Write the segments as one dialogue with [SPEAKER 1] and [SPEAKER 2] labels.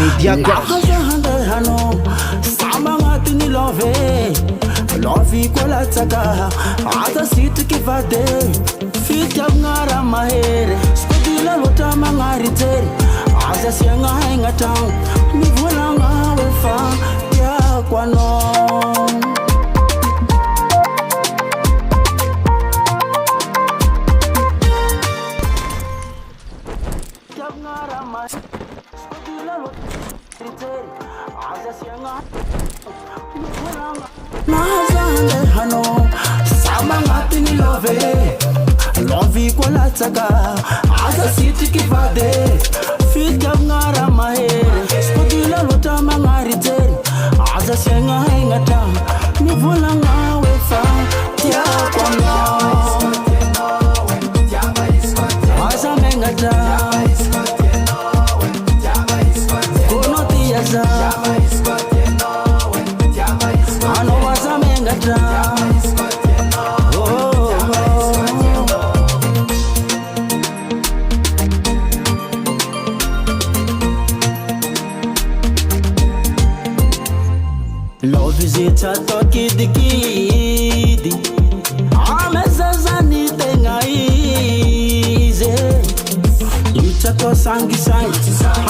[SPEAKER 1] mediaka
[SPEAKER 2] hanano samagnaty ny love lovy koa latsaka aza sitriky vade fitiavagna raha mahery skodila loatra magnary jery aza siagna haigna tragno mivolagna hoe fa tiako anao tiavagna raha mahery skodila loatra jery aza siagna nazandehano samagnaty love lovy koa latsaka aza sitriky vade fitiavagna raha mahery skodila loatra magnary jery aza siagna haigna tragno mivolagna hoe fa tiako anao aza maigna tragno kono tiaza anao aza maigna tragno love izy tsy atao kidikidy ame zazany tegna izy io tsy atao sangisangy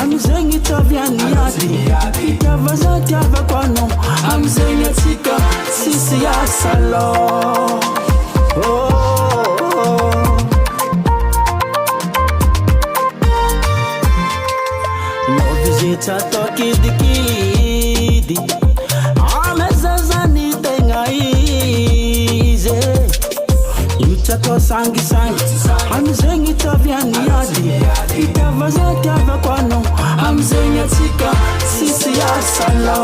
[SPEAKER 2] amizegny taviany ady fitiava za tiavako anao amizegny atsika sisy asa lo love izy tsy atao kidikidy atao sangisangy amizegny taviany ady fitiava za tiavako anao amizegny atsika sisy asa lo